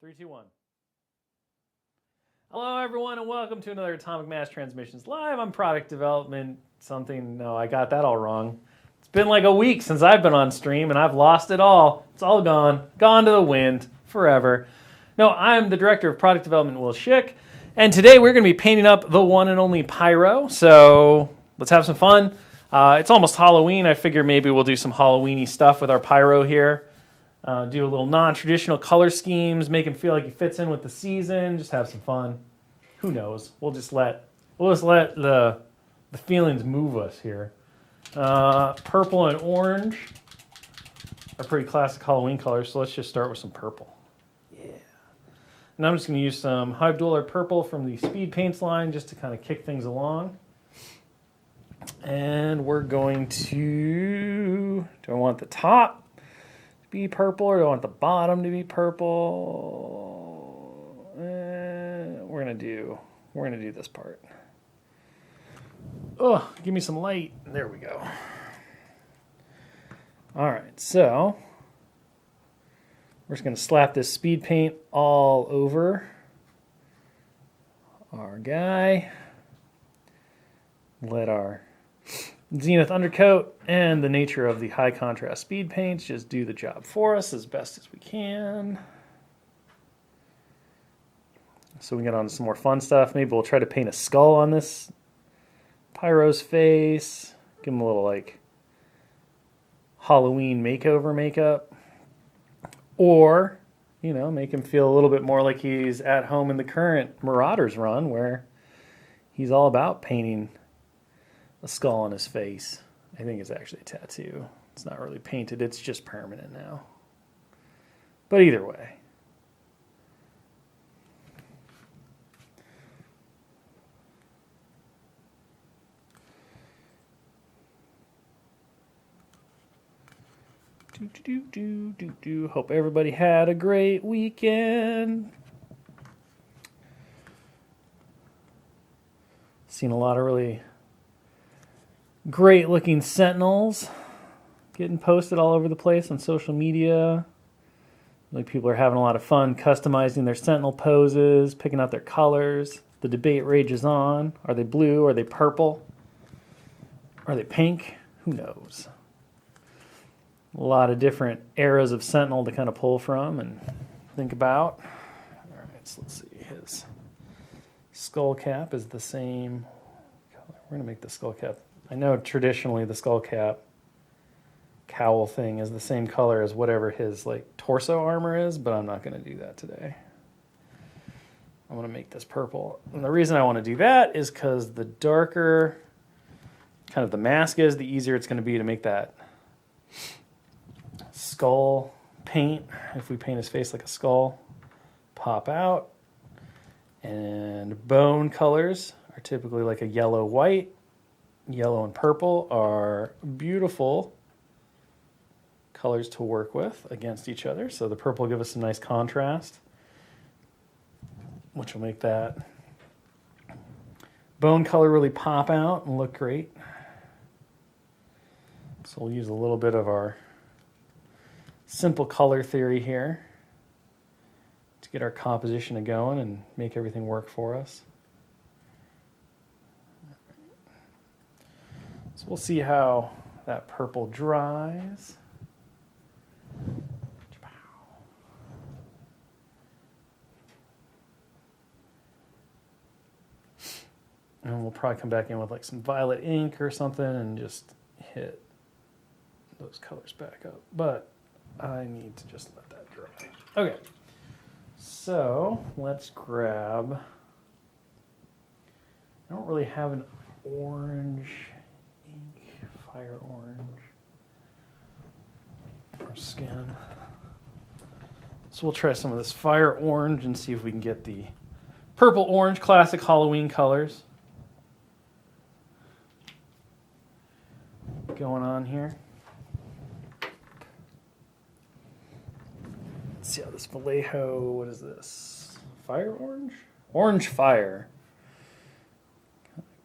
3, 2, 1. Hello, everyone, and welcome to another Atomic Mass Transmissions Live on product development. No, I got that all wrong. It's been like a week since I've been on stream, and I've lost it all. It's all gone to the wind, forever. No, I'm the director of product development, Will Schick, and today we're going to be painting up the one and only Pyro. So let's have some fun. It's almost Halloween. I figure maybe we'll do some Halloween-y stuff with our Pyro here. Do a little non-traditional color schemes, make him feel like he fits in with the season. Just have some fun. Who knows? We'll just let the feelings move us here. Purple and orange are pretty classic Halloween colors, so let's just start with some purple. Yeah. And I'm just going to use some Hive Dweller purple from the Speed Paints line just to kind of kick things along. And we're going to... Do I want the top to be purple, or do I want the bottom to be purple? We're gonna do this part. Oh, give me some light. There we go. All right, so we're just gonna slap this speed paint all over our guy. Let our Zenith undercoat and the nature of the high contrast speed paints just do the job for us as best as we can. So we can get on to some more fun stuff. Maybe we'll try to paint a skull on this Pyro's face. Give him a little like Halloween makeover makeup. Or, you know, make him feel a little bit more like he's at home in the current Marauders run where he's all about painting a skull on his face. I think it's actually a tattoo. It's not really painted, it's just permanent now. But either way. Hope everybody had a great weekend. Seen a lot of really great looking sentinels getting posted all over the place on social media. Like people are having a lot of fun customizing their sentinel poses, picking out their colors. The debate rages on. Are they blue? Are they purple? Are they pink? Who knows? A lot of different eras of sentinel to kind of pull from and think about. All right, so let's see. His skull cap is the same color. We're going to make the skull cap. I know traditionally the skull cap cowl thing is the same color as whatever his like torso armor is, but I'm not going to do that today. I'm going to make this purple. And the reason I want to do that is because the darker kind of the mask is, the easier it's going to be to make that skull paint, if we paint his face like a skull, pop out. And bone colors are typically like a yellow-white. Yellow and purple are beautiful colors to work with against each other. So the purple will give us some nice contrast, which will make that bone color really pop out and look great. So we'll use a little bit of our simple color theory here to get our composition going and make everything work for us. So we'll see how that purple dries. And we'll probably come back in with like some violet ink or something and just hit those colors back up. But I need to just let that dry. Okay, so let's grab, I don't really have an orange ink, fire orange, or skin. So we'll try some of this fire orange and see if we can get the purple orange classic Halloween colors going on here. Let's see how this Vallejo, what is this? Fire orange? Orange fire.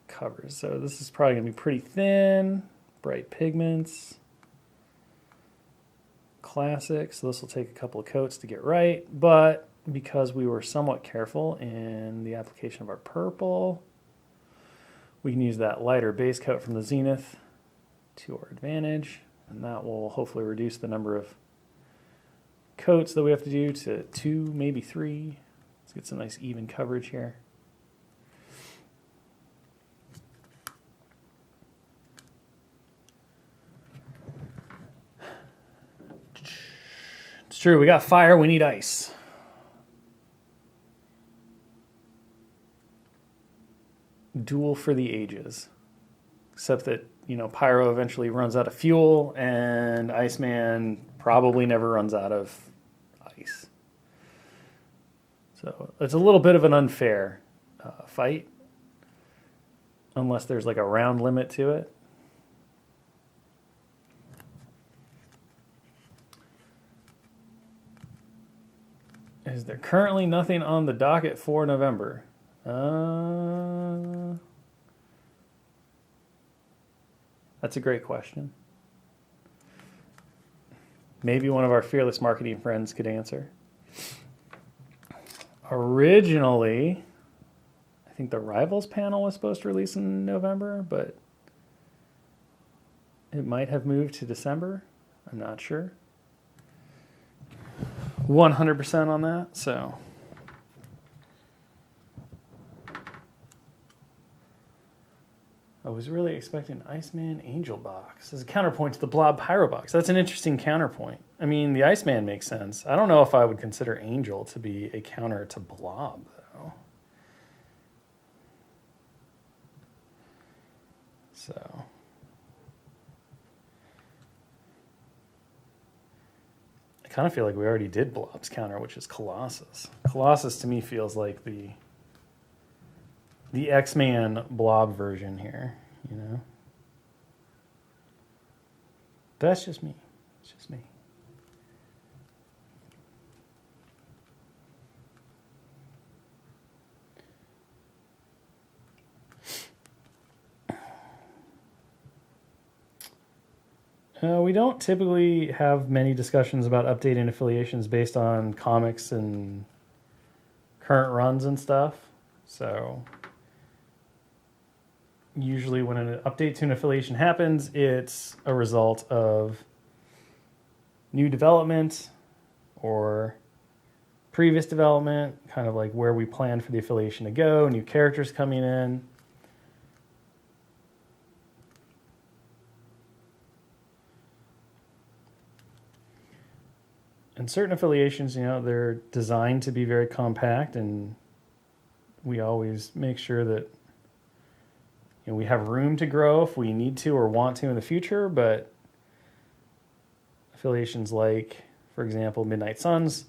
Covers. So this is probably going to be pretty thin, bright pigments. Classic. So this will take a couple of coats to get right, but because we were somewhat careful in the application of our purple, we can use that lighter base coat from the Zenith to our advantage, and that will hopefully reduce the number of coats that we have to do to 2, maybe 3. Let's get some nice even coverage here. It's true, we got fire, we need ice. Duel for the ages. Except that, you know, Pyro eventually runs out of fuel, and Iceman probably never runs out of ice. So it's a little bit of an unfair fight, unless there's like a round limit to it. Is there currently nothing on the docket for November? That's a great question. Maybe one of our fearless marketing friends could answer. Originally, I think the Rivals panel was supposed to release in November, but it might have moved to December. I'm not sure. 100% on that, so. I was really expecting Iceman Angel box as a counterpoint to the Blob Pyro box. That's an interesting counterpoint. I mean, the Iceman makes sense. I don't know if I would consider Angel to be a counter to Blob, though. So. I kind of feel like we already did Blob's counter, which is Colossus. Colossus to me feels like the X-Man Blob version here, you know? That's just me. It's just me. We don't typically have many discussions about updating affiliations based on comics and current runs and stuff. So usually when an update to an affiliation happens, it's a result of new development or previous development, kind of like where we planned for the affiliation to go, new characters coming in. And certain affiliations, you know, they're designed to be very compact, and we always make sure that, you know, we have room to grow if we need to or want to in the future. But affiliations like, for example, Midnight Suns,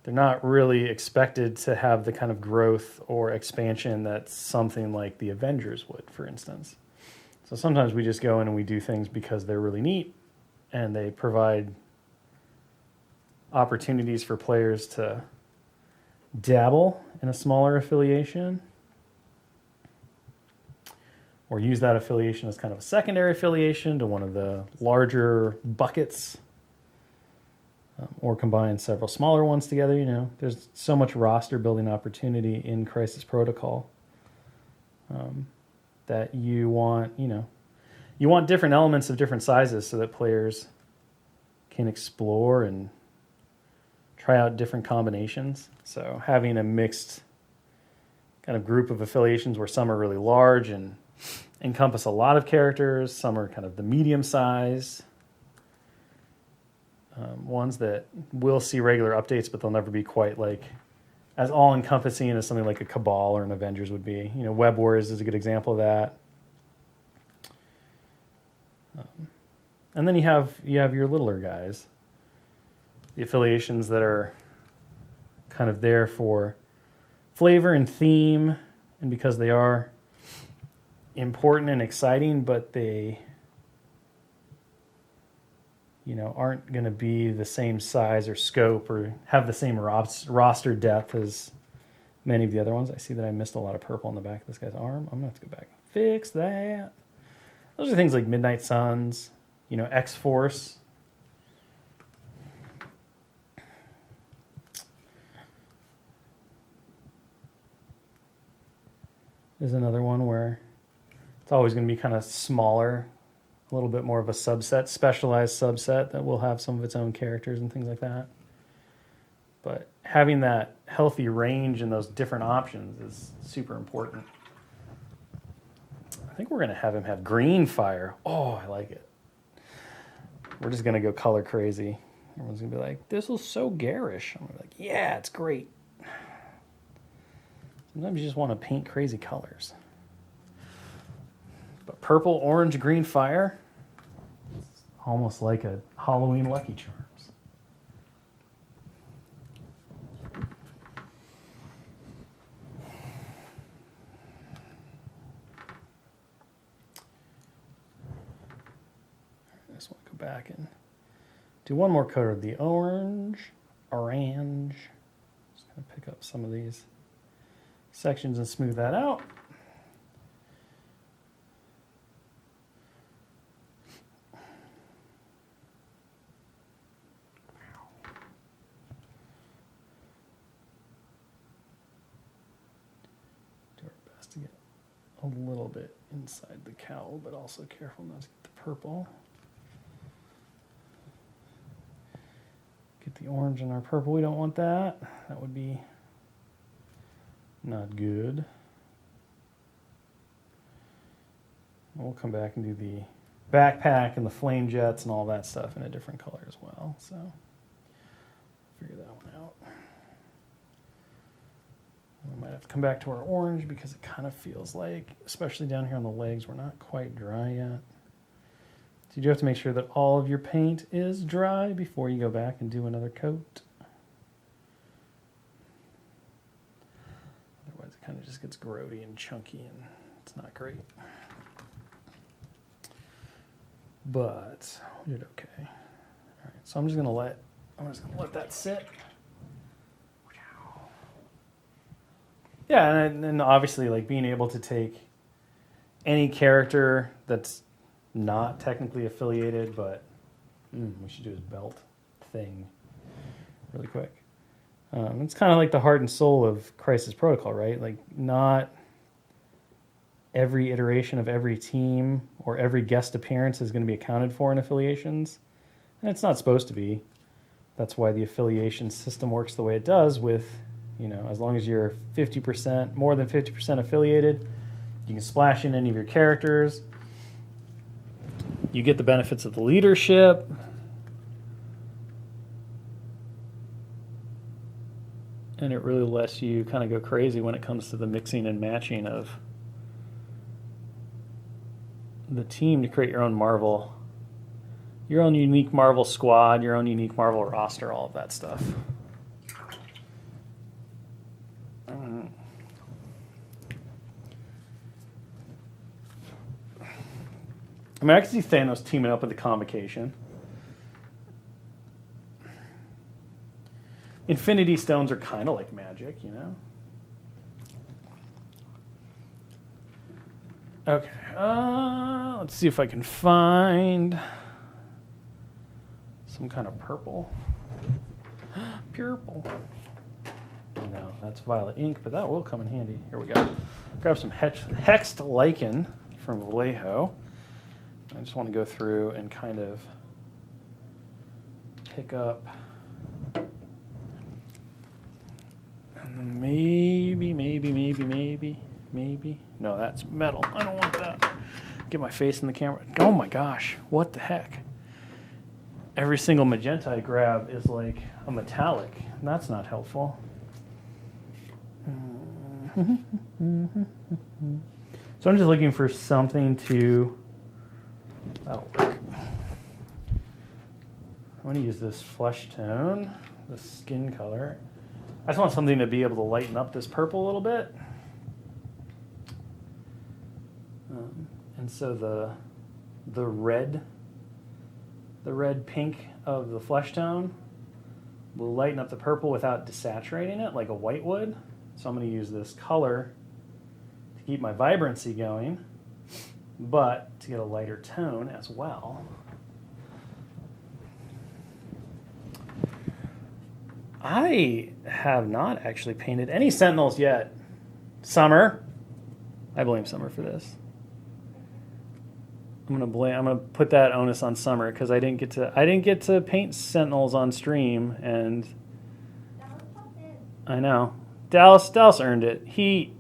they're not really expected to have the kind of growth or expansion that something like the Avengers would, for instance. So sometimes we just go in and we do things because they're really neat and they provide opportunities for players to dabble in a smaller affiliation or use that affiliation as kind of a secondary affiliation to one of the larger buckets, or combine several smaller ones together. You know, there's so much roster building opportunity in Crisis Protocol that you want, you know, you want different elements of different sizes so that players can explore and try out different combinations. So having a mixed kind of group of affiliations where some are really large and encompass a lot of characters, some are kind of the medium size, ones that will see regular updates, but they'll never be quite like as all-encompassing as something like a Cabal or an Avengers would be. You know, Web Wars is a good example of that. And then you have your littler guys, the affiliations that are kind of there for flavor and theme, and because they are important and exciting, but they, you know, aren't going to be the same size or scope or have the same roster depth as many of the other ones. I see that I missed a lot of purple on the back of this guy's arm. I'm going to have to go back and fix that. Those are things like Midnight Suns, you know, X-Force. is another one where it's always going to be kind of smaller, a little bit more of a subset, specialized subset that will have some of its own characters and things like that. But having that healthy range and those different options is super important. I think we're going to have him have green fire. Oh, I like it. We're just going to go color crazy. Everyone's going to be like, this is so garish. I'm going to be like, yeah, it's great. Sometimes you just want to paint crazy colors. But purple, orange, green fire, it's almost like a Halloween Lucky Charms. I just want to go back and do one more coat of the orange. Just going to pick up some of these sections and smooth that out. A little bit inside the cowl, but also careful not to get the purple. Get the orange in our purple. We don't want that. That would be not good. We'll come back and do the backpack and the flame jets and all that stuff in a different color as well. So figure that one out. We might have to come back to our orange because it kind of feels like, especially down here on the legs, we're not quite dry yet. So you do have to make sure that all of your paint is dry before you go back and do another coat. Otherwise it kind of just gets grody and chunky and it's not great. But we did okay. All right, so I'm just gonna let that sit. Yeah, and obviously, like, being able to take any character that's not technically affiliated, but we should do his belt thing really quick. It's kind of like the heart and soul of Crisis Protocol, right? Like, not every iteration of every team or every guest appearance is going to be accounted for in affiliations, and it's not supposed to be. That's why the affiliation system works the way it does with, you know, as long as you're 50%, more than 50% affiliated, you can splash in any of your characters. You get the benefits of the leadership. And it really lets you kind of go crazy when it comes to the mixing and matching of the team to create your own Marvel, your own unique Marvel squad, your own unique Marvel roster, all of that stuff. I mean, I can see Thanos teaming up with the Convocation. Infinity Stones are kind of like magic, you know? Okay, let's see if I can find some kind of purple. Purple. No, that's violet ink, but that will come in handy. Here we go. Grab some hexed lichen from Vallejo. I just want to go through and kind of pick up, and maybe. No, that's metal. I don't want that. Get my face in the camera. Oh my gosh, what the heck? Every single magenta I grab is like a metallic, and that's not helpful. So I'm just looking for something to, that'll work. I'm going to use this flesh tone, the skin color. I just want something to be able to lighten up this purple a little bit. And so the red pink of the flesh tone will lighten up the purple without desaturating it like a white would. So I'm going to use this color to keep my vibrancy going, but to get a lighter tone as well. I have not actually painted any Sentinels yet. Summer, I blame Summer for this. I'm gonna put that onus on Summer because I didn't get to paint Sentinels on stream, and I know Dallas earned it. He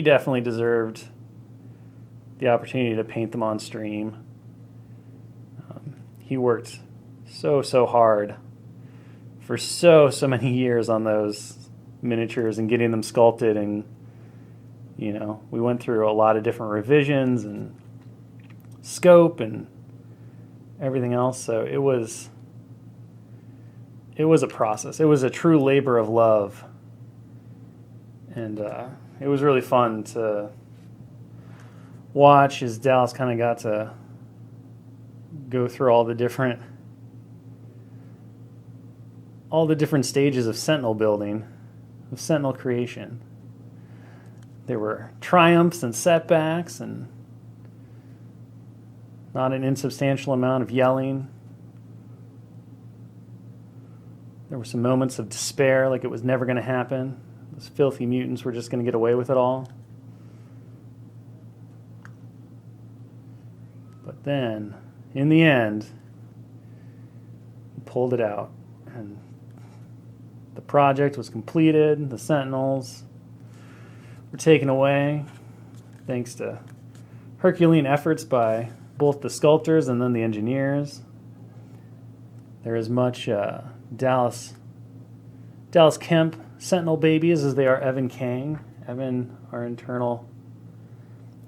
definitely deserved the opportunity to paint them on stream. He worked so hard for so many years on those miniatures and getting them sculpted, and we went through a lot of different revisions and scope and everything else. So it was a process. It was a true labor of love, and it was really fun to watch as Dallas kind of got to go through all the different stages of Sentinel building, of Sentinel creation. There were triumphs and setbacks, and not an insubstantial amount of yelling. There were some moments of despair, like it was never going to happen. Those filthy mutants were just going to get away with it all. But then, in the end, we pulled it out, and the project was completed. The Sentinels were taken away, thanks to Herculean efforts by both the sculptors and then the engineers. They're as much Dallas Kemp Sentinel babies as they are Evan Kang. Evan, our internal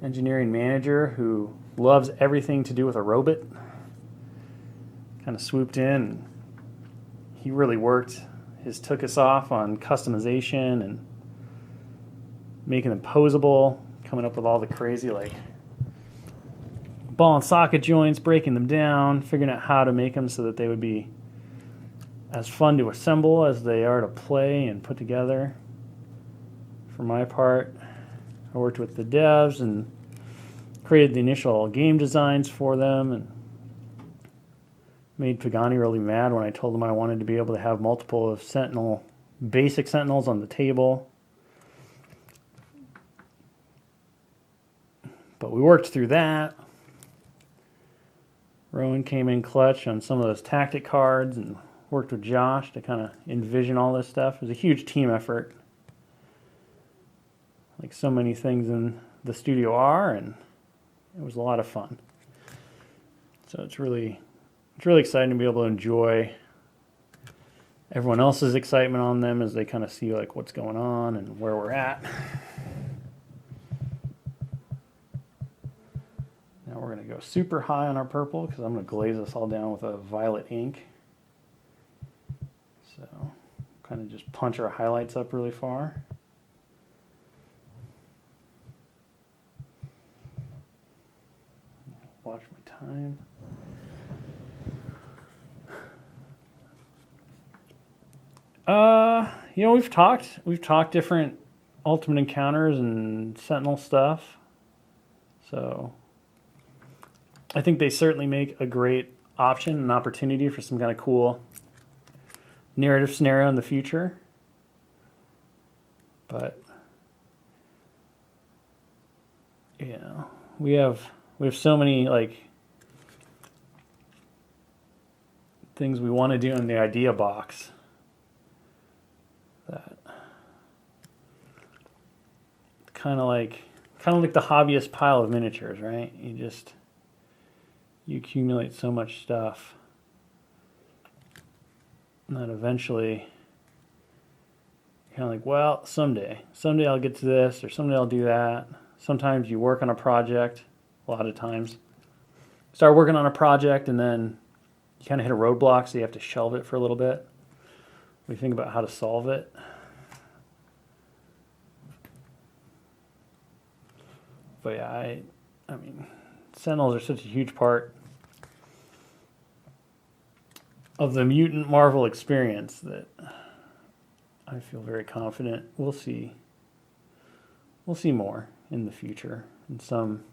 engineering manager, who loves everything to do with a robot, kind of swooped in. He really took us off on customization and making them posable, coming up with all the crazy ball and socket joints, breaking them down, figuring out how to make them so that they would be as fun to assemble as they are to play and put together. For my part, I worked with the devs and created the initial game designs for them, and made Pagani really mad when I told him I wanted to be able to have multiple of basic Sentinels on the table. But we worked through that. Rowan came in clutch on some of those tactic cards and worked with Josh to kind of envision all this stuff. It was a huge team effort, like so many things in the studio are, and it was a lot of fun. So it's really exciting to be able to enjoy everyone else's excitement on them as they kind of see what's going on and where we're at. Now we're going to go super high on our purple because I'm going to glaze this all down with a violet ink. So kind of just punch our highlights up really far. Watch my time. We've talked different Ultimate Encounters and Sentinel stuff. So I think they certainly make a great option and opportunity for some kind of cool narrative scenario in the future. But we have so many things we want to do in the idea box that kind of like the hobbyist pile of miniatures, right? You accumulate so much stuff that eventually you're well, someday I'll get to this, or someday I'll do that. Sometimes you work on a project, a lot of times start working on a project and then you kind of hit a roadblock, so you have to shelve it for a little bit. We think about how to solve it. But yeah, I mean, Sentinels are such a huge part of the Mutant Marvel experience that I feel very confident we'll see more in the future in some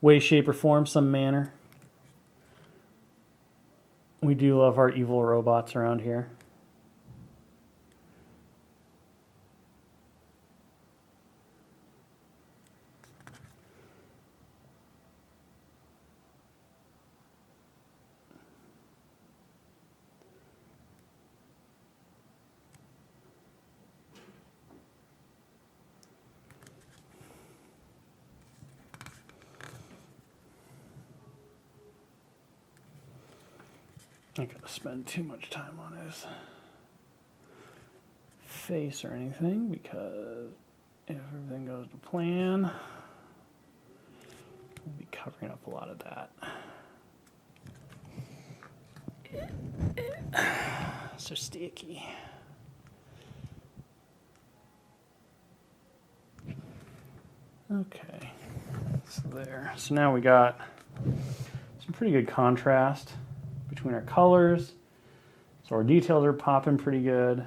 way, shape, or form, some manner. We do love our evil robots around here. I'm not going to spend too much time on his face or anything because if everything goes to plan, we'll be covering up a lot of that. So sticky. Okay, so there. So now we got some pretty good contrast between our colors. So our details are popping pretty good.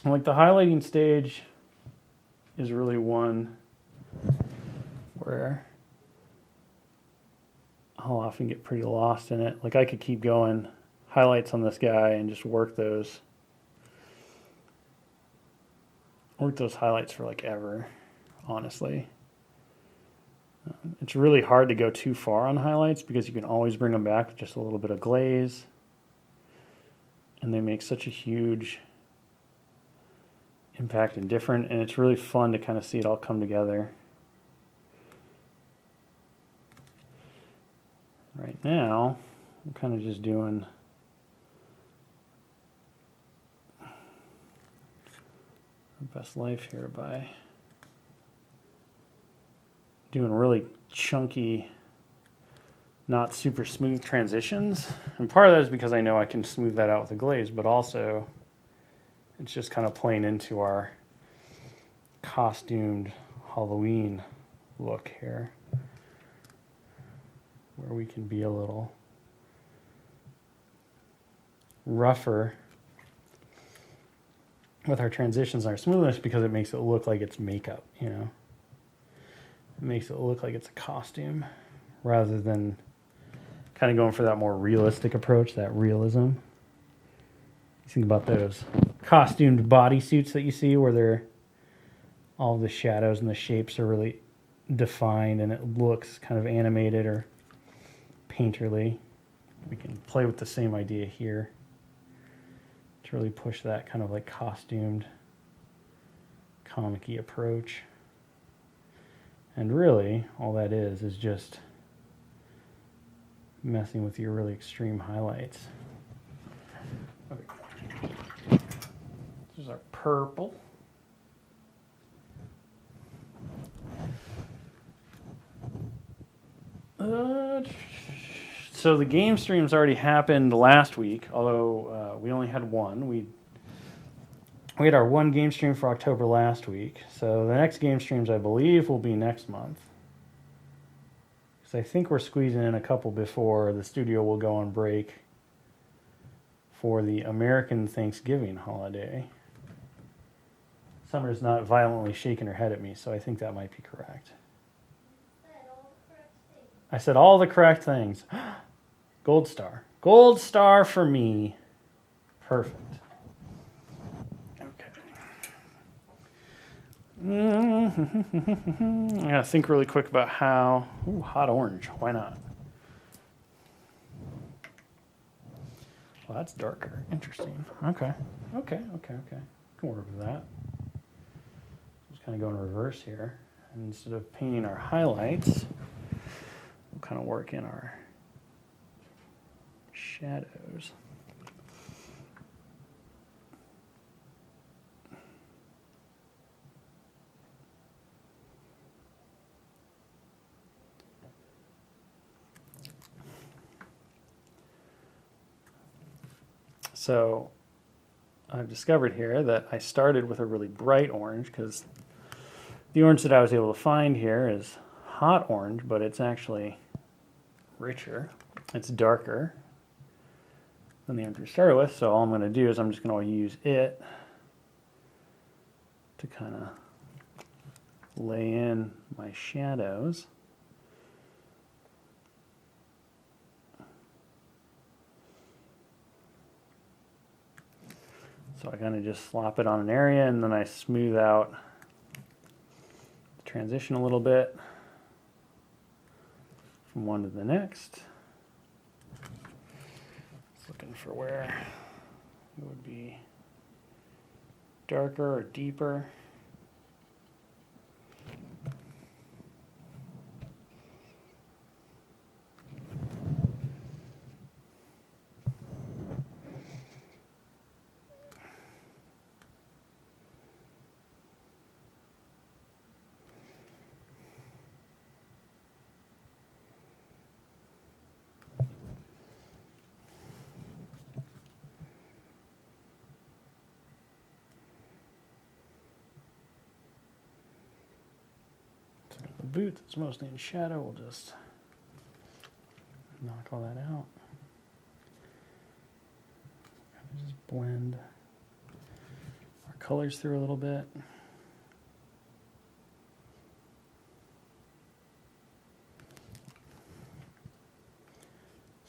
Like the highlighting stage is really one where I'll often get pretty lost in it. Like I could keep going highlights on this guy and just work those highlights for like ever, honestly. It's really hard to go too far on highlights because you can always bring them back with just a little bit of glaze. And they make such a huge impact and different, and it's really fun to kind of see it all come together. Right now, I'm kind of just doing best life here by doing really chunky, not super smooth transitions. And part of that is because I know I can smooth that out with a glaze, but also it's just kind of playing into our costumed Halloween look here, where we can be a little rougher with our transitions and our smoothness because it makes it look like it's makeup, you know? It makes it look like it's a costume rather than kind of going for that more realistic approach, that realism. Think about those costumed bodysuits that you see where all the shadows and the shapes are really defined and it looks kind of animated or painterly. We can play with the same idea here to really push that kind of like costumed, comic-y approach. And really, all that is just messing with your really extreme highlights. Okay. This is our purple. So the game streams already happened last week, although we only had one. We had our one game stream for October last week. So the next game streams, I believe, will be next month. Because I think we're squeezing in a couple before the studio will go on break for the American Thanksgiving holiday. Summer's not violently shaking her head at me, so I think that might be correct. I said all the correct things. Gold star. Gold star for me. Perfect. Okay. I gotta think really quick about how... Ooh, hot orange. Why not? Well, that's darker. Interesting. Okay. Can work with that. Just kind of go in reverse here. And instead of painting our highlights, we'll kind of work in our shadows. So I've discovered here that I started with a really bright orange because the orange that I was able to find here is hot orange, but it's actually richer. It's darker than the orange we started with. So all I'm going to do is I'm just going to use it to kind of lay in my shadows. So I kind of just slop it on an area and then I smooth out the transition a little bit from one to the next. Just looking for where it would be darker or deeper. boot that's mostly in shadow, we'll just knock all that out. Just blend our colors through a little bit.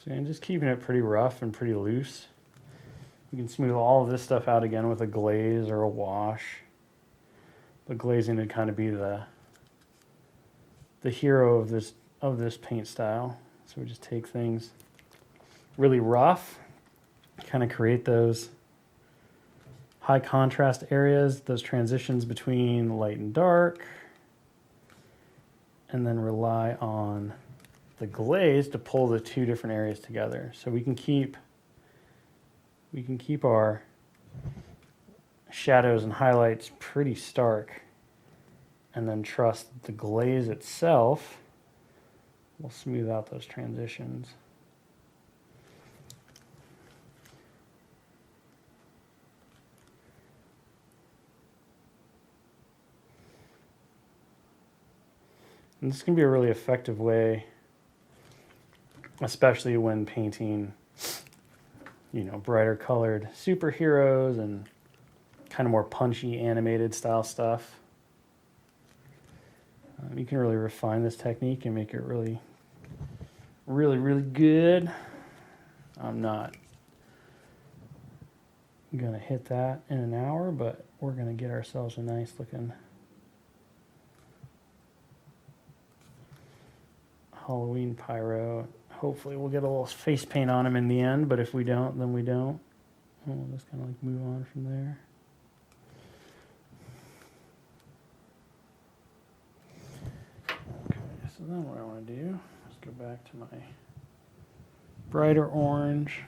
So I'm just keeping it pretty rough and pretty loose. You can smooth all of this stuff out again with a glaze or a wash. But glazing would kind of be the hero of this paint style. So we just take things really rough, kind of create those high contrast areas, those transitions between light and dark, and then rely on the glaze to pull the two different areas together. So we can keep our shadows and highlights pretty stark, and then trust that the glaze itself will smooth out those transitions. And this can be a really effective way, especially when painting, brighter colored superheroes and kind of more punchy animated style stuff. You can really refine this technique and make it really, really, really good. I'm not going to hit that in an hour, but we're going to get ourselves a nice looking Halloween pyro. Hopefully we'll get a little face paint on him in the end, but if we don't, then we don't. We'll just kind of like move on from there. Okay, so then what I want to do is go back to my brighter orange,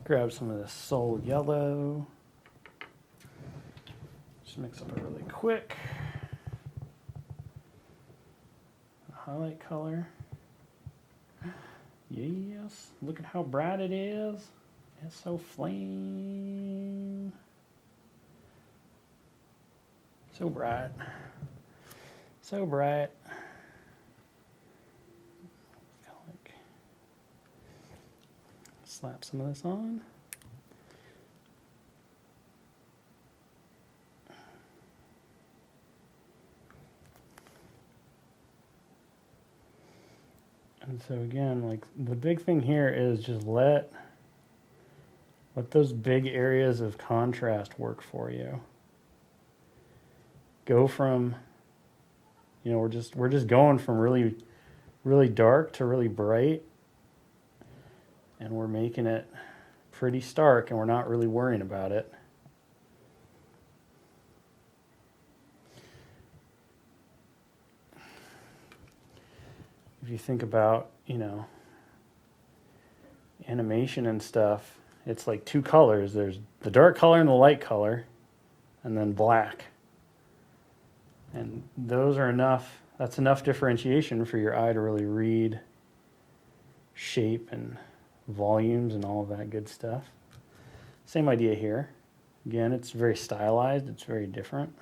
grab some of this soul yellow, just mix up it really quick. Highlight color. Yes, look at how bright it is. It's so flame. So bright. So bright. Slap some of this on. And so again, like the big thing here is just let those big areas of contrast work for you. Go from, we're just going from really, really dark to really bright, and we're making it pretty stark, and we're not really worrying about it. If you think about, animation and stuff, it's like two colors. There's the dark color and the light color, and then black. And those are enough, that's enough differentiation for your eye to really read shape and volumes and all of that good stuff. Same idea here. Again, it's very stylized, it's very different.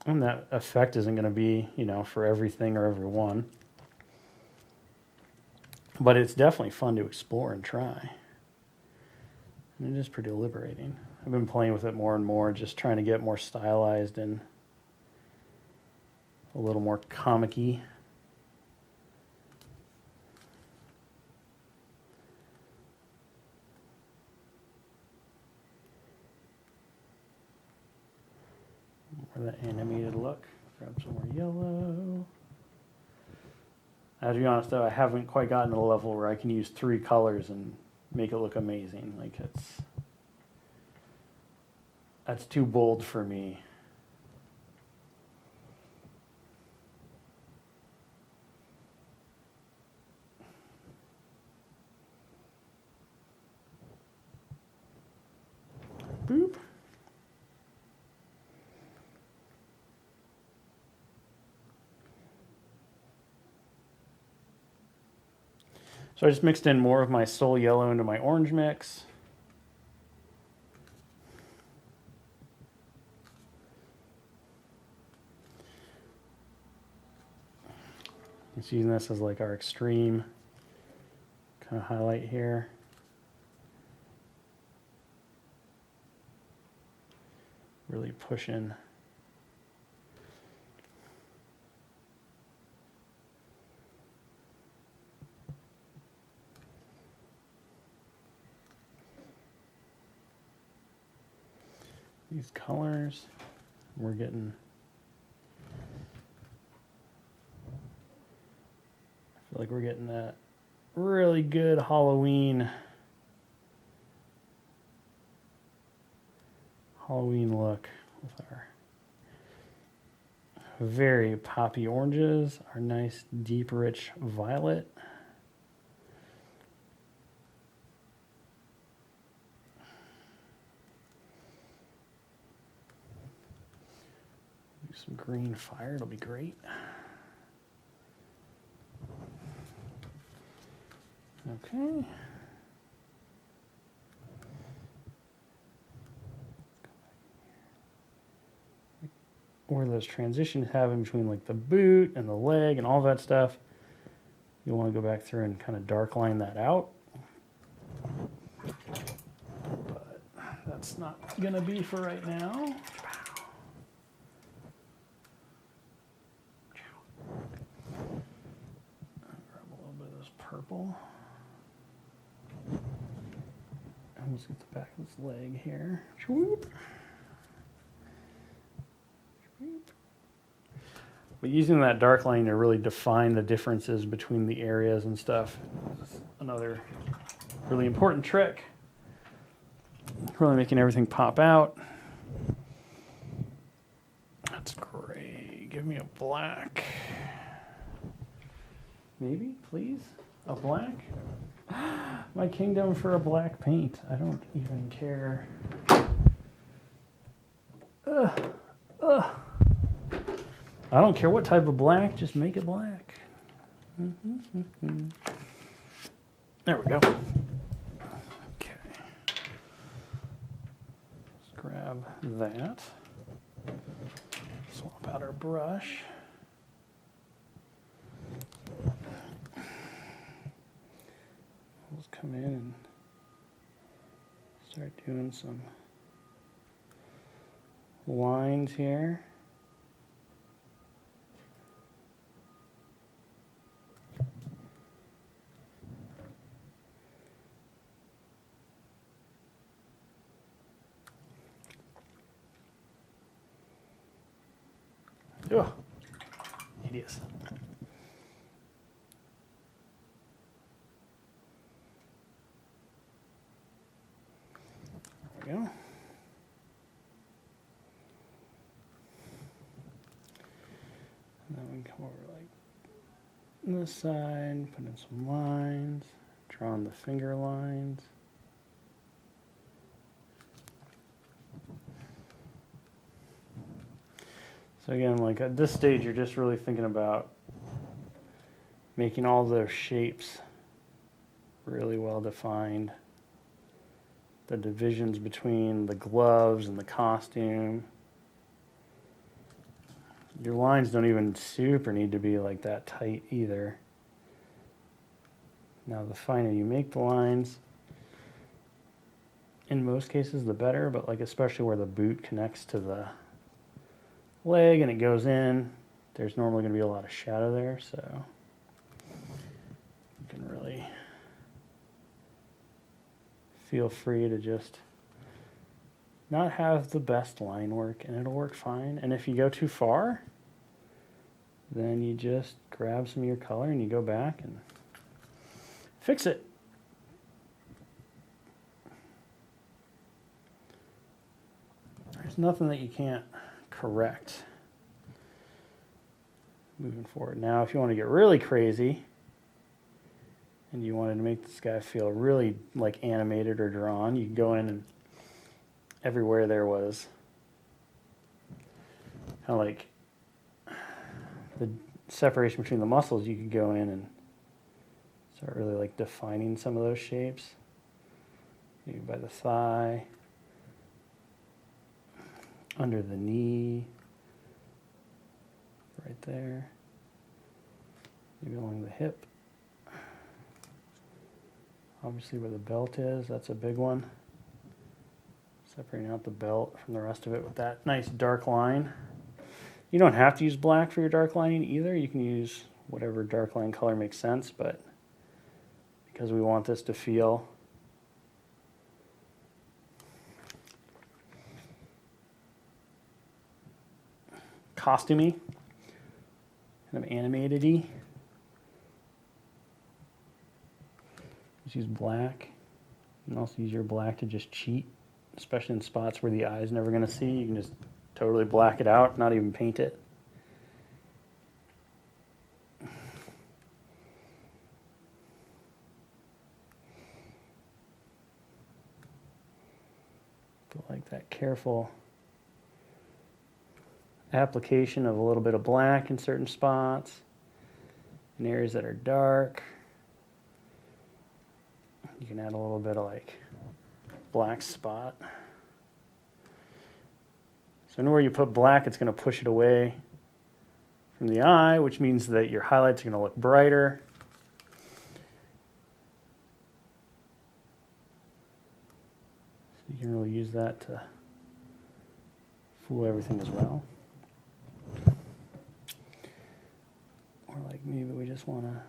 And that effect isn't going to be, for everything or everyone. But it's definitely fun to explore and try. And it is pretty liberating. I've been playing with it more and more, just trying to get more stylized and a little more comic-y. For that animated look. Grab some more yellow. To be honest though, I haven't quite gotten to the level where I can use 3 colors and make it look amazing. Like that's too bold for me. Boop. So I just mixed in more of my soul yellow into my orange mix. Just using this as like our extreme kind of highlight here. Really pushing. These colors, we're getting, I feel like we're getting that really good Halloween look with our very poppy oranges, our nice deep rich violet. Do some green fire, it'll be great. Okay. Where those transitions have in between like the boot and the leg and all that stuff, you'll want to go back through and kind of dark line that out. But that's not going to be for right now. Grab a little bit of this purple. And let's get the back of this leg here. But using that dark line to really define the differences between the areas and stuff is another really important trick. Really making everything pop out. That's great. Give me a black. Maybe, please? A black? My kingdom for a black paint. I don't even care. I don't care what type of black, just make it black. There we go. Okay. Let's grab that. Swap out our brush. Let's come in and start doing some lines here. Oh, hideous. There we go. And then we can come over like this side, put in some lines, drawing the finger lines. So again, like at this stage, you're just really thinking about making all those shapes really well defined. The divisions between the gloves and the costume. Your lines don't even super need to be like that tight either. Now the finer you make the lines, in most cases the better, but like especially where the boot connects to the leg and it goes in, there's normally going to be a lot of shadow there, so you can really feel free to just not have the best line work and it'll work fine. And if you go too far, then you just grab some of your color and you go back and fix it. There's nothing that you can't correct moving forward. Now, if you want to get really crazy and you wanted to make this guy feel really like animated or drawn, you can go in and everywhere there was kind of like the separation between the muscles, you could go in and start really like defining some of those shapes. Maybe by the thigh, under the knee, right there. Maybe along the hip. Obviously where the belt is, that's a big one. Separating out the belt from the rest of it with that nice dark line. You don't have to use black for your dark lining either. You can use whatever dark line color makes sense, but because we want this to feel costumey, kind of animated-y, just use black. You can also use your black to just cheat, especially in spots where the eye's never going to see. You can just totally black it out, not even paint it. But like that careful application of a little bit of black in certain spots, in areas that are dark. You can add a little bit of like black spot. So anywhere you put black, it's going to push it away from the eye, which means that your highlights are going to look brighter. So you can really use that to fool everything as well. Or like maybe we just want to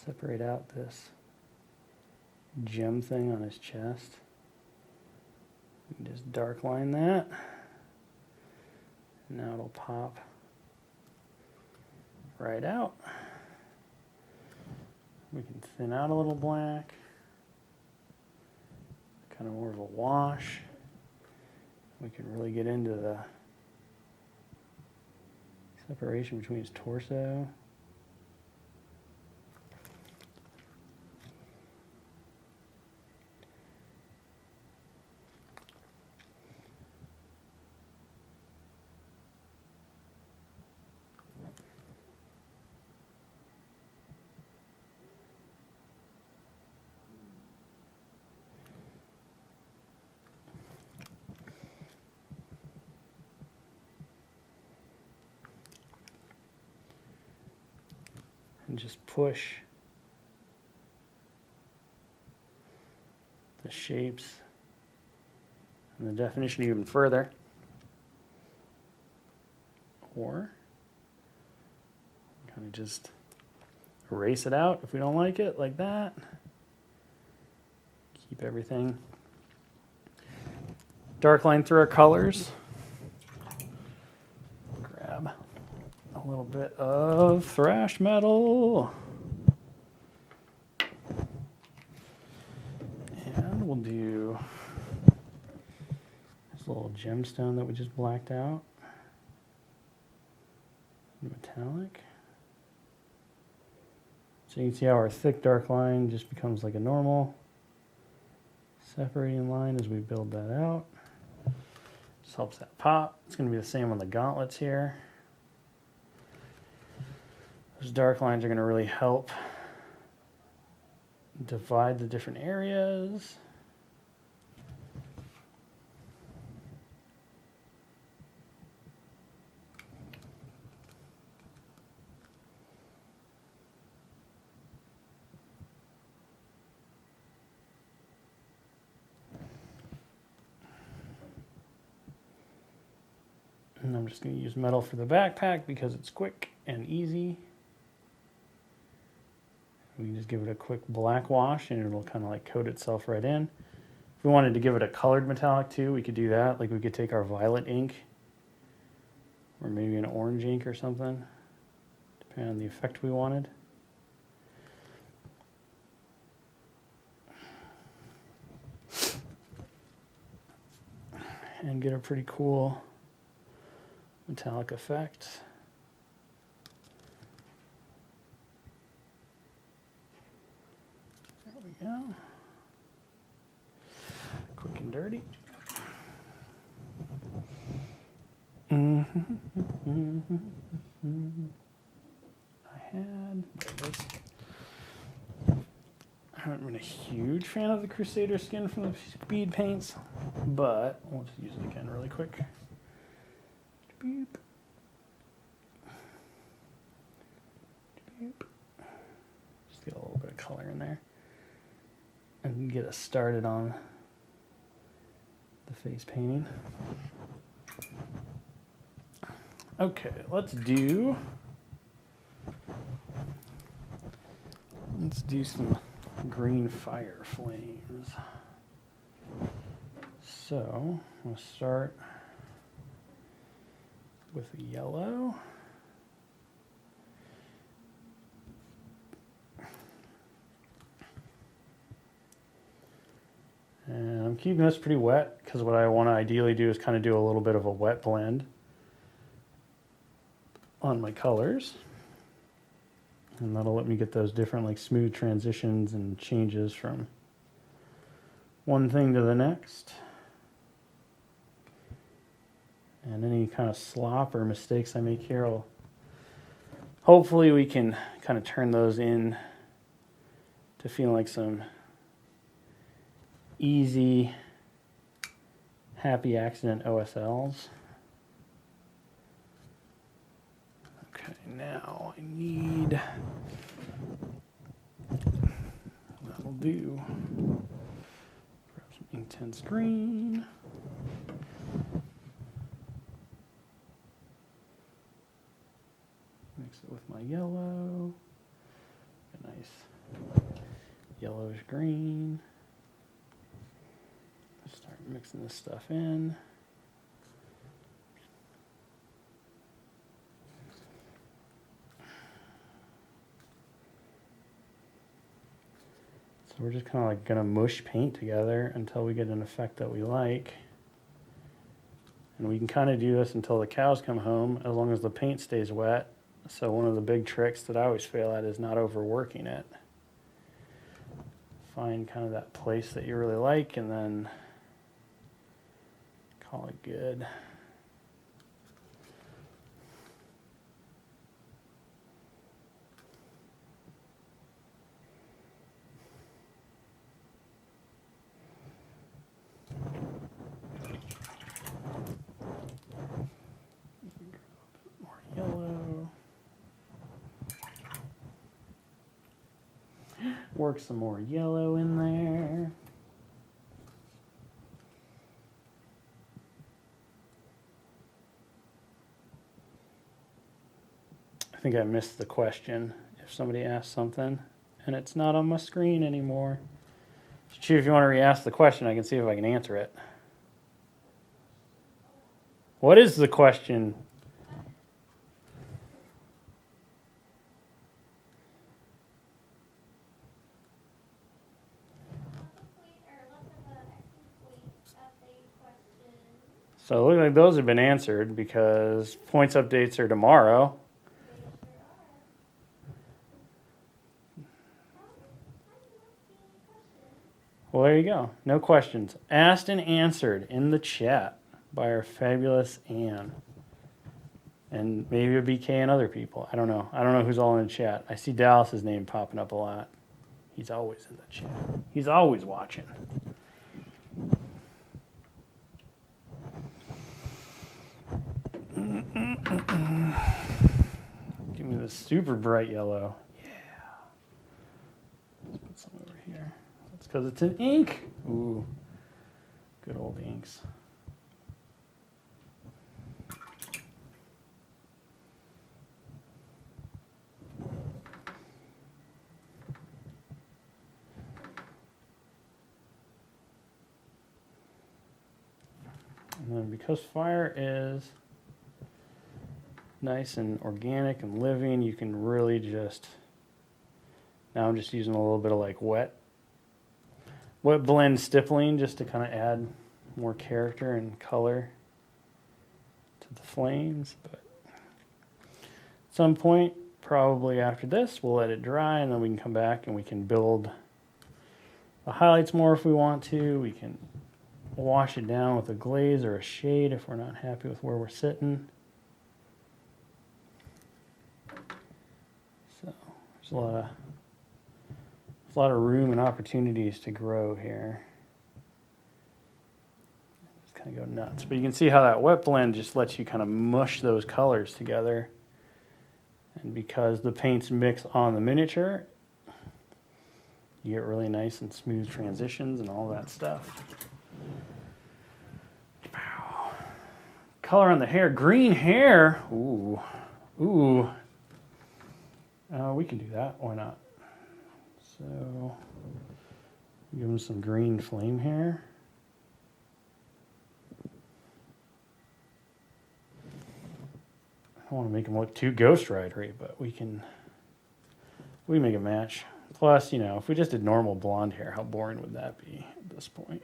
separate out this gem thing on his chest. We can just dark line that. And now it'll pop right out. We can thin out a little black. Kind of more of a wash. We can really get into the separation between his torso. And just push the shapes and the definition even further. Or kind of just erase it out if we don't like it, like that. Keep everything dark line through our colors. Grab a little bit of thrash metal. And we'll do this little gemstone that we just blacked out. Metallic. So you can see how our thick dark line just becomes like a normal separating line as we build that out. Just helps that pop. It's going to be the same on the gauntlets here. Those dark lines are going to really help divide the different areas. And I'm just going to use metal for the backpack because it's quick and easy. We can just give it a quick black wash and it'll kind of like coat itself right in. If we wanted to give it a colored metallic too, we could do that. Like we could take our violet ink or maybe an orange ink or something, depending on the effect we wanted. And get a pretty cool metallic effect. There we go. Quick and dirty. I haven't been a huge fan of the Crusader skin from the speed paints, but we'll just use it again really quick. Beep. Just get a little bit of color in there. And get us started on the face painting. Okay, let's do some green fire flames. So we'll start with a yellow. And I'm keeping this pretty wet because what I want to ideally do is kind of do a little bit of a wet blend on my colors. And that'll let me get those different like smooth transitions and changes from one thing to the next. And any kind of slop or mistakes I make here, hopefully we can kind of turn those in to feeling like some easy, happy accident OSLs. Okay, now I need, that'll do. Grab some intense green. Mix it with my yellow. A nice yellowish green. Start mixing this stuff in. So we're just kind of like gonna mush paint together until we get an effect that we like. And we can kind of do this until the cows come home as long as the paint stays wet. So one of the big tricks that I always fail at is not overworking it. Find kind of that place that you really like and then call it good. More yellow. Work some more yellow in there. I think I missed the question. If somebody asks something and it's not on my screen anymore. Shoot, if you want to re-ask the question, I can see if I can answer it. What is the question? So it looks like those have been answered because points updates are tomorrow. Well, there you go. No questions. Asked and answered in the chat by our fabulous Anne. And maybe it'll be Kay and other people. I don't know. I don't know who's all in the chat. I see Dallas's name popping up a lot. He's always in the chat. He's always watching. Give me the super bright yellow. Yeah. Let's put some over here. That's because it's an ink. Ooh, good old inks. And then because fire is nice and organic and living, you can really just, now I'm just using a little bit of like wet blend stippling just to kind of add more character and color to the flames. But at some point, probably after this, we'll let it dry and then we can come back and we can build the highlights more if we want to. We can wash it down with a glaze or a shade if we're not happy with where we're sitting. So there's a lot of room and opportunities to grow here. Just kind of go nuts. But you can see how that wet blend just lets you kind of mush those colors together And because the paints mix on the miniature, you get really nice and smooth transitions and all that stuff. Color on the hair, green hair. Ooh, ooh. We can do that. Why not? So, give him some green flame hair. I don't want to make him look too Ghost Rider-y, but we can make a match. Plus, you know, if we just did normal blonde hair, how boring would that be at this point?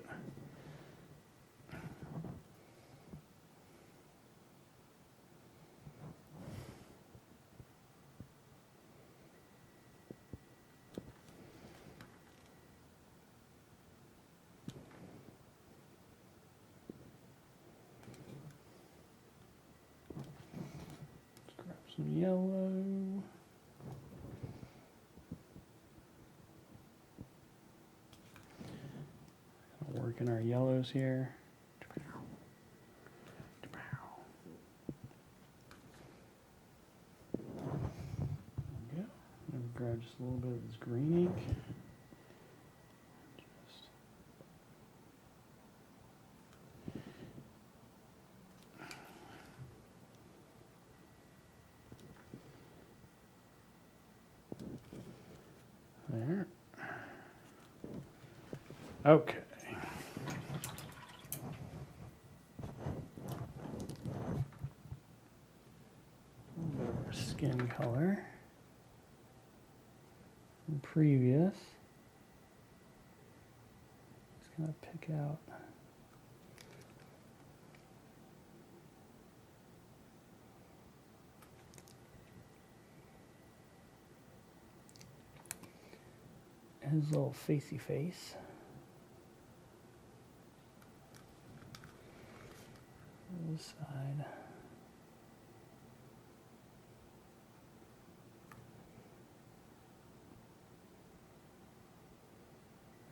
Let's grab some yellow. Working our yellows here. There we go. Maybe grab just a little bit of this green ink. There. Okay. A little bit of our skin color from previous. Just gonna pick out his little facey face. This side.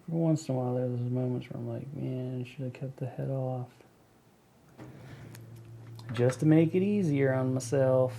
Every once in a while, there's those moments where I'm like, man, I should have kept the head off. Just to make it easier on myself.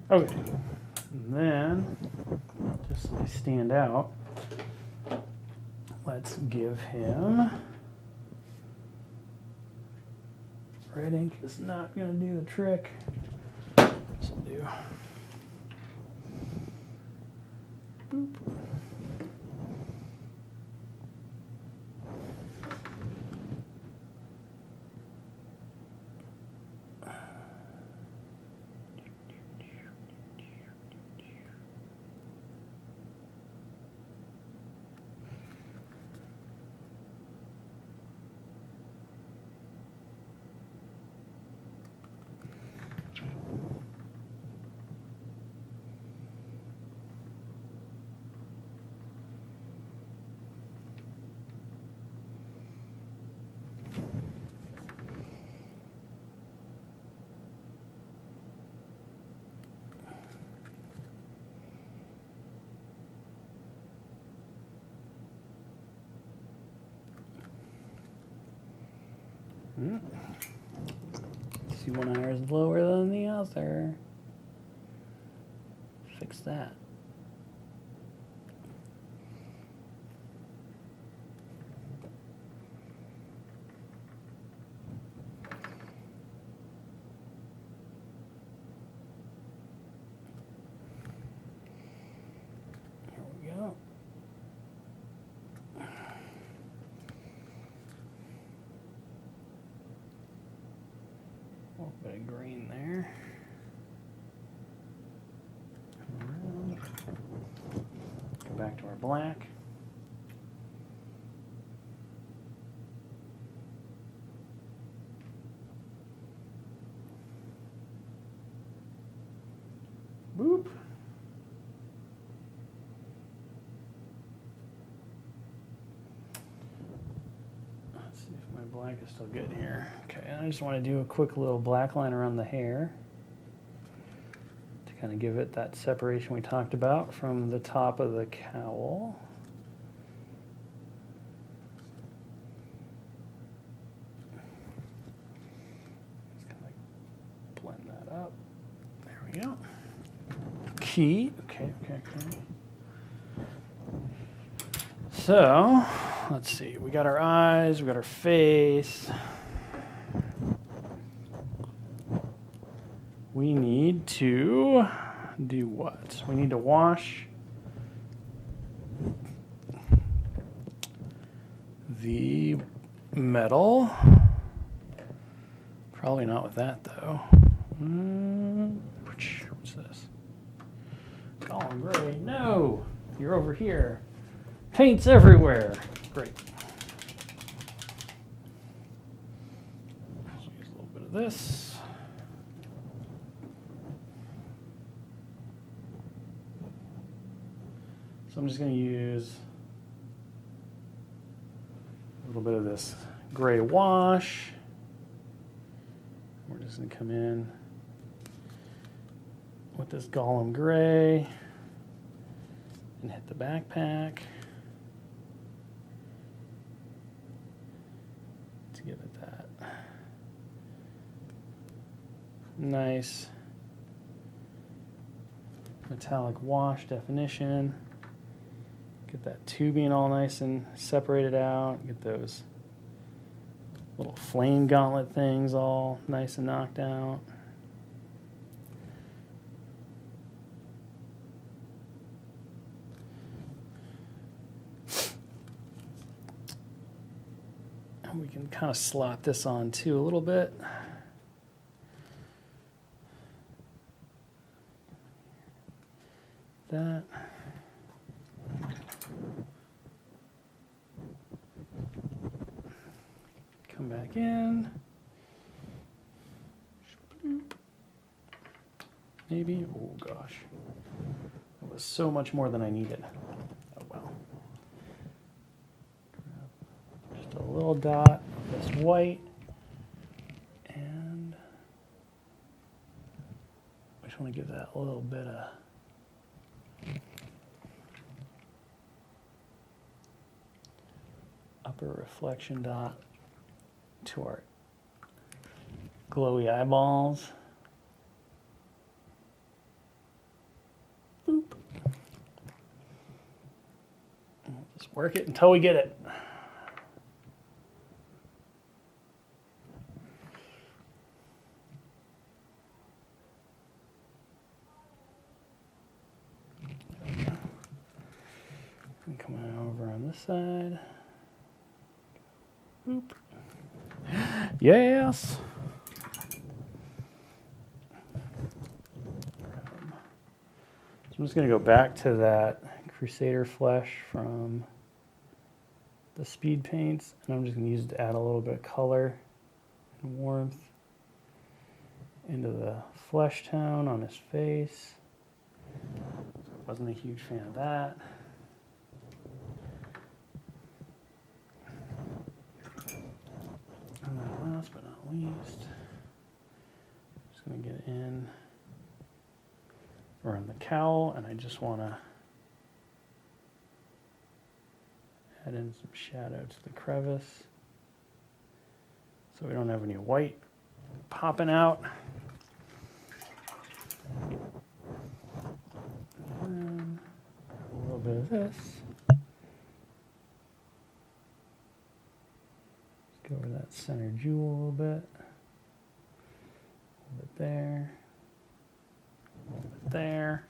But okay, and then, just so they stand out, let's give him, red ink is not going to do the trick. This will do. Boop. See, one eye is lower than the other. Fix that. Here we go. A little bit of green there. our black. Boop. Let's see if my black is still good here. Okay, I just want to do a quick little black line around the hair to kind of give it that separation we talked about from the top of the cowl. Just kind of blend that up. There we go. Key. Okay. So, let's see. We got our eyes, we got our face. We need to do what? We need to wash the metal. Probably not with that, though. What's this? Column gray. No! You're over here. Paint's everywhere. Great. Let's use a little bit of this. So I'm just going to use a little bit of this gray wash. We're just going to come in with this Gollum gray and hit the backpack to give it that nice metallic wash definition. Get that tubing all nice and separated out. Get those little flame gauntlet things all nice and knocked out. And we can kind of slot this on too a little bit. That. Come back in. Maybe. Oh gosh. That was so much more than I needed. Oh well. Just a little dot of this white. And I just want to give that a little bit of upper reflection dot to our glowy eyeballs. Boop. We'll just work it until we get it. And coming over on this side. Boop. Yes. So I'm just going to go back to that Crusader flesh from the speed paints, and I'm just going to use it to add a little bit of color and warmth into the flesh tone on his face. Wasn't a huge fan of that. And then last but not least, just going to get it in around the cowl, and I just want to add in some shadow to the crevice so we don't have any white popping out. And a little bit of this. Go over that center jewel a little bit there, a little bit there,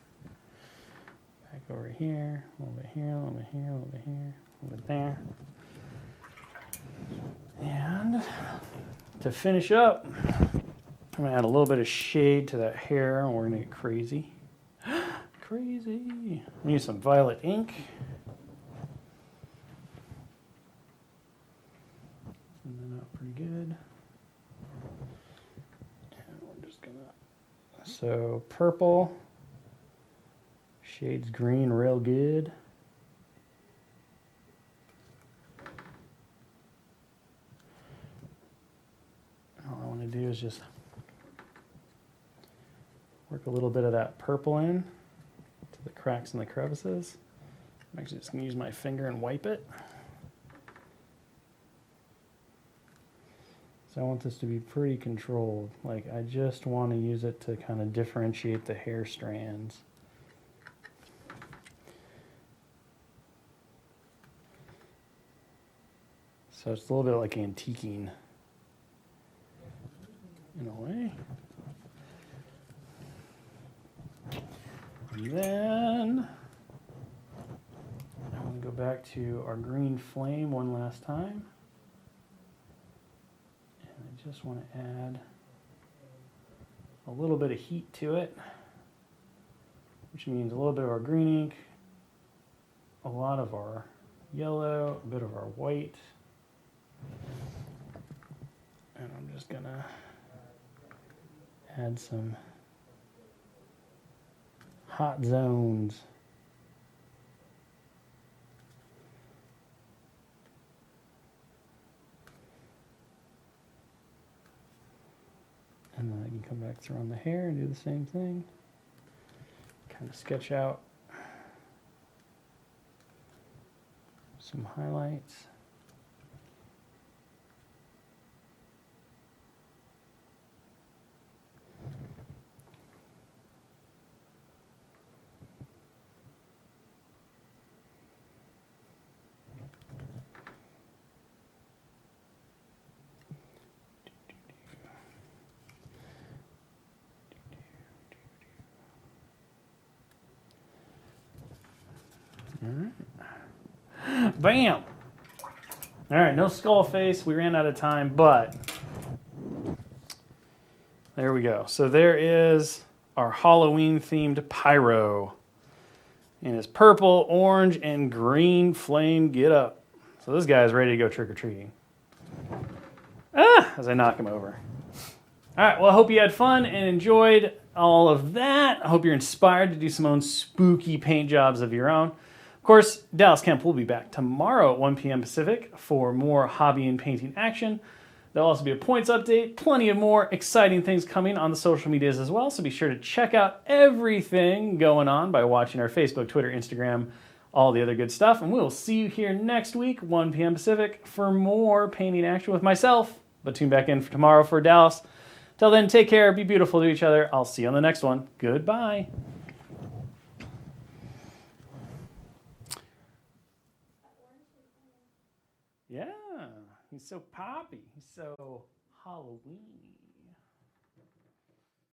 back over here, a little bit here, a little bit here, a little bit here, a little bit there. And to finish up, I'm going to add a little bit of shade to that hair, and we're going to get crazy. Crazy. I'm going to use some violet ink. that out pretty good. And we're just gonna, so purple, shades green real good. All I want to do is just work a little bit of that purple in to the cracks and the crevices. I'm actually just going to use my finger and wipe it. So I want this to be pretty controlled. Like, I just want to use it to kind of differentiate the hair strands. So it's a little bit like antiquing in a way. And then I want to go back to our green flame one last time. And I just want to add a little bit of heat to it, which means a little bit of our green ink, a lot of our yellow, a bit of our white. And I'm just going to add some hot zones. And then I can come back through on the hair and do the same thing. Kind of sketch out some highlights. Bam! All right, no skull face. We ran out of time, but there we go. So there is our Halloween-themed Pyro in his purple, orange, and green flame get-up. So this guy is ready to go trick-or-treating. As I knock him over. All right, well, I hope you had fun and enjoyed all of that. I hope you're inspired to do some own spooky paint jobs of your own. Of course, Dallas Kemp will be back tomorrow at 1 p.m. Pacific for more hobby and painting action. There'll also be a points update, plenty of more exciting things coming on the social medias as well, so be sure to check out everything going on by watching our Facebook, Twitter, Instagram, all the other good stuff, and we'll see you here next week, 1 p.m. Pacific, for more painting action with myself, but tune back in for tomorrow for Dallas. Till then, take care, be beautiful to each other. I'll see you on the next one. Goodbye. Yeah, he's so poppy. He's so Halloween.